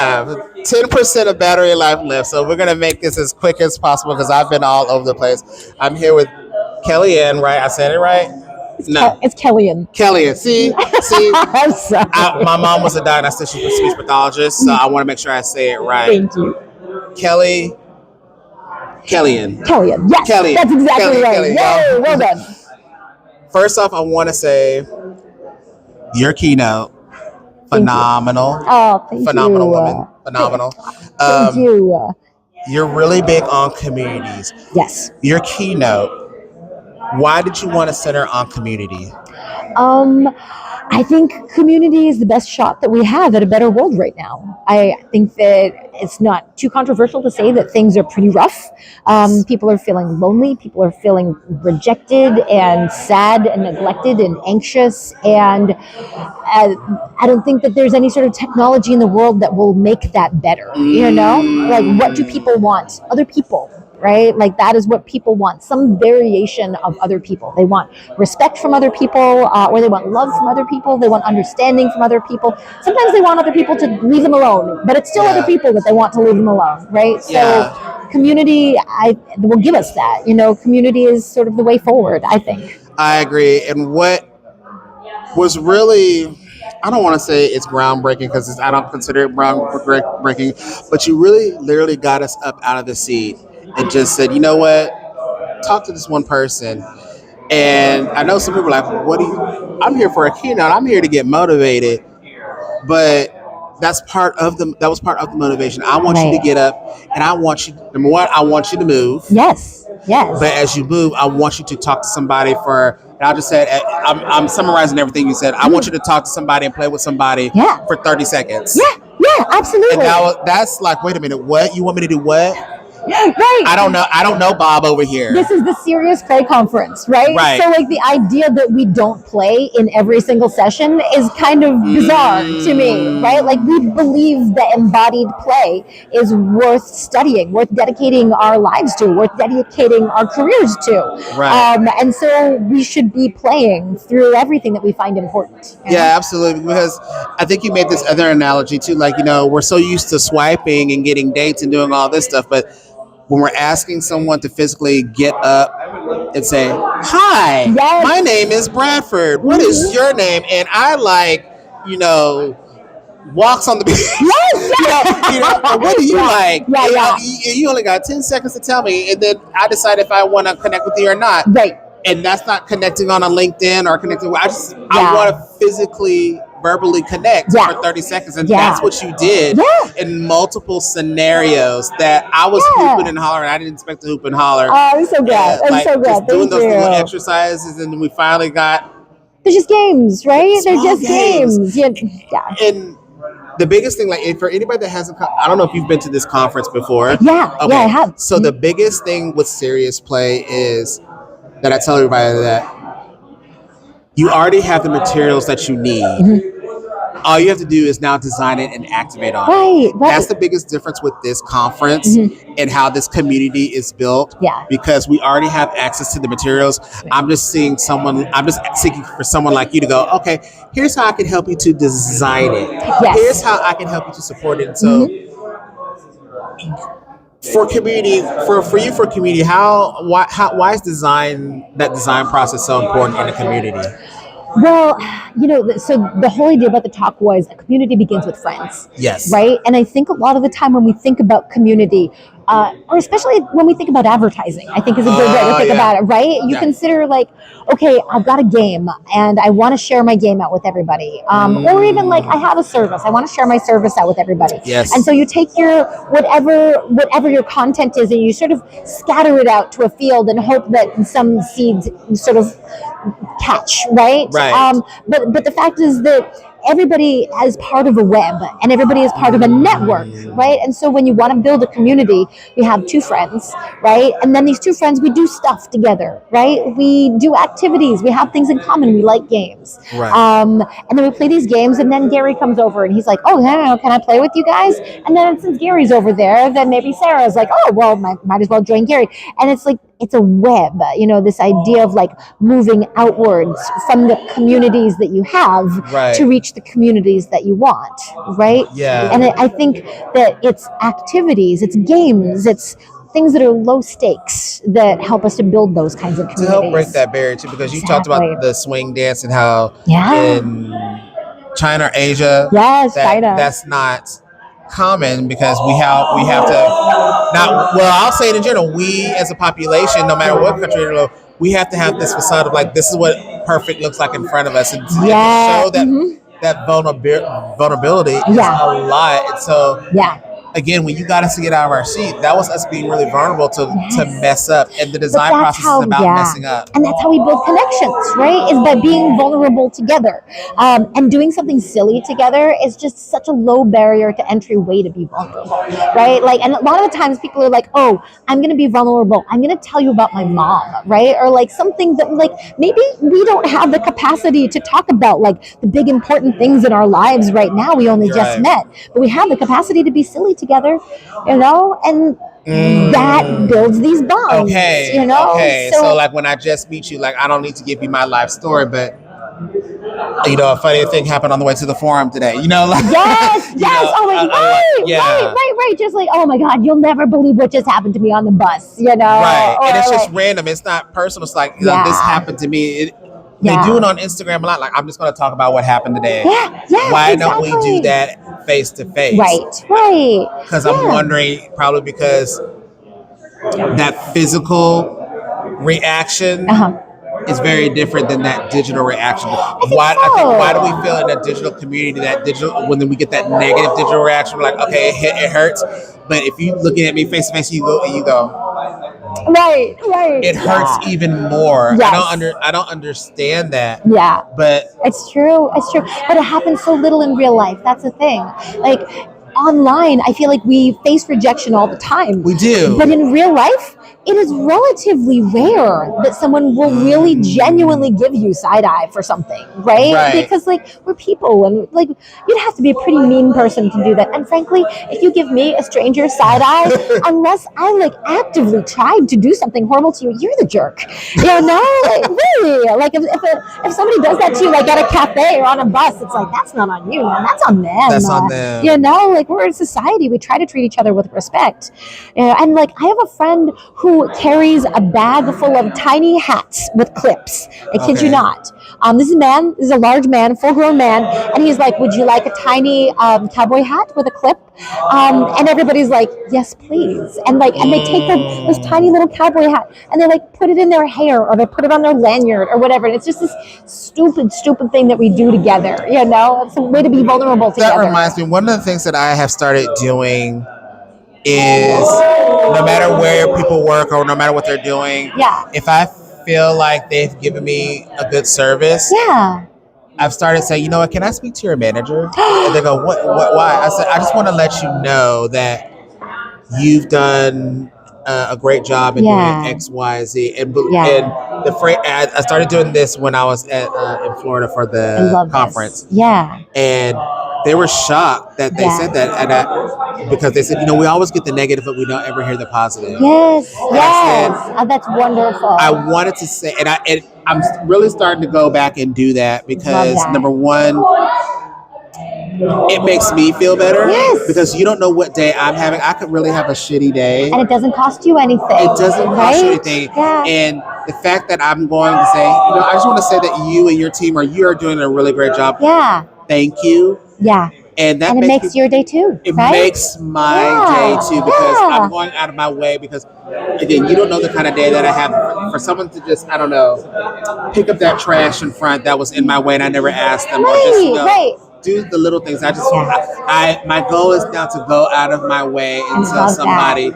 have 10% of battery life left, so we're gonna make this as quick as possible because I've been all over the place. I'm here with Kellian, right? I said it right? No, It's Kellian. Kellian. See, I'm sorry. my mom was a diagnostician for speech pathologist, so I want to make sure I say it right. Thank you. Kellian. Kellian. Yes, Kellian. that's exactly Kellian, right. Kellian. Yay, well done. First off, I want to say your keynote, phenomenal. Oh, thank Phenomenal you. woman. Phenomenal. Thank you. You're really big on communities. Yes. Your keynote, why did you want to center on community? I think community is the best shot that we have at a better world right now. I think that it's not too controversial to say that things are pretty rough. People are feeling lonely. People are feeling rejected and sad and neglected and anxious. And I don't think that there's any sort of technology in the world that will make that better. You know, like what do people want? Other people. Right? Like that is what people want. Some variation of other people. They want respect from other people, or they want love from other people. They want understanding from other people. Sometimes they want other people to leave them alone, but it's still other people that they want to leave them alone, right? So community, will give us that. You know, community is sort of the way forward, I think. I agree. And what was really, I don't want to say it's groundbreaking because I don't consider it groundbreaking, but you really literally got us up out of the seat and just said, you know what, talk to this one person. And I know some people are like, what do you, I'm here for a keynote, I'm here to get motivated. But that was part of the motivation. I want you to get up and I want you, number one, I want you to move. Yes. But as you move, I want you to talk to somebody and I'll just say, I'm summarizing everything you said. I want you to talk to somebody and play with somebody for 30 seconds. Yeah, absolutely. And that's like, wait a minute, what? You want me to do what? Right. I don't know Bob over here. This is the Serious Play Conference, right? Right. So like the idea that we don't play in every single session is kind of bizarre to me, right? Like we believe that embodied play is worth studying, worth dedicating our lives to, worth dedicating our careers to. Right. And so we should be playing through everything that we find important. Yeah, absolutely. Because I think you made this other analogy too, like, you know, we're so used to swiping and getting dates and doing all this stuff, but when we're asking someone to physically get up and say, hi, my name is Bradford. What is your name? And I walks on the beach. What do you like? You only got 10 seconds to tell me. And then I decide if I want to connect with you or not. Right. And that's not connecting on a LinkedIn or connecting. I want to physically verbally connect for 30 seconds. And that's what you did in multiple scenarios that I was hooping and hollering. I didn't expect to hoop and holler. Oh, I'm so glad. I'm so glad. Just doing those little exercises, and we finally got... They're just games, right? They're just games. Yeah. And the biggest thing, like for anybody that hasn't, I don't know if you've been to this conference before. Yeah, I have. So the biggest thing with Serious Play is that I tell everybody that you already have the materials that you need. All you have to do is now design it and activate on it. Right. That's the biggest difference with this conference and how this community is built. Yeah. Because we already have access to the materials. I'm just seeking for someone like you to go, okay, here's how I can help you to design it. Yes. Here's how I can help you to support it. And so for community, for community, why is that design process so important in the community? Well, so the whole idea about the talk was a community begins with friends. Yes. Right? And I think a lot of the time when we think about community, or especially when we think about advertising, I think is a good way to think about it, right? You consider like, okay, I've got a game and I want to share my game out with everybody. Or even like I have a service, I want to share my service out with everybody. Yes. And so you take your, whatever your content is, and you sort of scatter it out to a field and hope that some seeds sort of catch, right? But the fact is that everybody is part of a web and everybody is part of a network, right? And so when you want to build a community, we have two friends, right? And then these two friends, we do stuff together, right? We do activities, we have things in common, we like games. Right. And then we play these games, and then Gary comes over and he's like, oh, can I play with you guys? And then since Gary's over there, then maybe Sarah's like, oh, well, might as well join Gary. And it's like, it's a web, this idea of like moving outwards from the communities that you have Right. to reach the communities that you want, right? Yeah. And I think that it's activities, it's games, it's things that are low stakes that help us to build those kinds of To communities. help break that barrier too, because you talked Exactly. about the swing dance and how Yeah. in China or Asia, Yes, China. that's not common because we have to not. Well, I'll say it in general. We as a population, no matter what country you're in, we have to have this facade of like this is what perfect looks like in front of us, and to show that that vulnerability is a lot. And so again, when you got us to get out of our seat, that was us being really vulnerable to mess up. And the design process is about messing up. And that's how we build connections, right? Is by being vulnerable together. And doing something silly together is just such a low barrier to entry way to be vulnerable, right? Like, and a lot of the times people are like, oh, I'm going to be vulnerable. I'm going to tell you about my mom, right? Or like something that like maybe we don't have the capacity to talk about like the big important things in our lives right now. We only just met, but we have the capacity to be silly together, and that builds these bonds. Okay. So like when I just meet you, like I don't need to give you my life story, but a funny thing happened on the way to the forum today. Like yes. Oh my God, right. Just like, oh my God, you'll never believe what just happened to me on the bus. Right, and it's just random. It's not personal. It's like this happened to me. They do it on Instagram a lot. Like I'm just going to talk about what happened today. Why don't we do that face to face? Right. Because I'm wondering, probably because that physical reaction is very different than that digital reaction. Why do we feel in that digital community, when we get that negative digital reaction, we're like, okay, it hurts. But if you looking at me face to face, you go. Right. It hurts even more. Yes. I don't understand that. Yeah. But it's true. But it happens so little in real life. That's the thing. Like online, I feel like we face rejection all the time. We do. But in real life, it is relatively rare that someone will really genuinely give you side eye for something, right? Because like we're people, and like you'd have to be a pretty mean person to do that. And frankly, if you give me a stranger side eye, unless I like actively tried to do something horrible to you, you're the jerk. Like really, like if somebody does that to you, like at a cafe or on a bus, it's like that's not on you, man. That's on them. That's on them. Like we're in society, we try to treat each other with respect. And like I have a friend who carries a bag full of tiny hats with clips. I kid you not. This is a large man, full-grown man, and he's like, "Would you like a tiny cowboy hat with a clip?" And everybody's like, "Yes, please." And they take this tiny little cowboy hat and they like put it in their hair, or they put it on their lanyard or whatever. And it's just this stupid thing that we do together. It's a way to be vulnerable together. That reminds me, one of the things that I have started doing is no matter where people work or no matter what they're doing, if I feel like they've given me a good service, I've started saying, you know what, can I speak to your manager? And they go, what, why? I said, I just want to let you know that you've done a great job in doing X, Y, Z. And the phrase, I started doing this when I was in Florida for the conference. And they were shocked that they said that, and because they said, we always get the negative, but we don't ever hear the positive. Yes. That's wonderful. I wanted to say, and I'm really starting to go back and do that because number one, it makes me feel better. Because you don't know what day I'm having. I could really have a shitty day, and it doesn't cost you anything. It doesn't cost you anything. And the fact that I'm going to say, I just want to say that you and your team you're doing a really great job. Thank you. And that makes your day too. It makes my day too, because I'm going out of my way, because again, you don't know the kind of day that I have for someone to just, I don't know, pick up that trash in front that was in my way and I never asked them, or just do the little things. My goal is now to go out of my way and tell somebody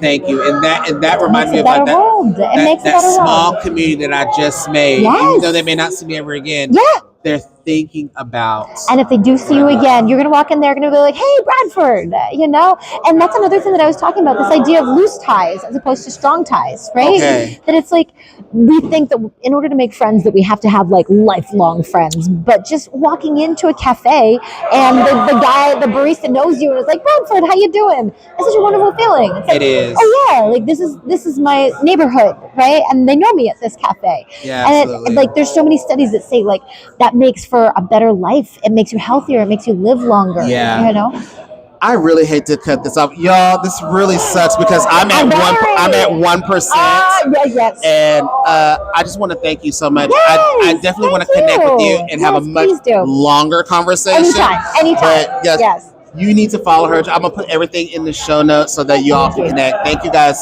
thank you, and that reminds me of like that small community that I just made. Even though they may not see me ever again, they're thinking about. And if they do see you again, you're going to walk in there, going to be like, hey, Bradford, you know? And that's another thing that I was talking about, this idea of loose ties as opposed to strong ties, right? Okay. That it's like, we think that in order to make friends that we have to have like lifelong friends, but just walking into a cafe and the guy, the barista knows you and is like, Bradford, how you doing? It's such a wonderful feeling. It's like, It is. oh yeah, like this is my neighborhood, right? And they know me at this cafe. Yeah, and absolutely. like there's so many studies that say like that makes for a better life. It makes you healthier. It makes you live longer. Yeah. You know. I really hate to cut this off, y'all. This really sucks because I'm at 1%. Yes. And I just want to thank you so much. Yes, I definitely want to connect with you and have a much longer conversation. Anytime. But yes, you need to follow her. I'm gonna put everything in the show notes so that you all can connect. Thank you guys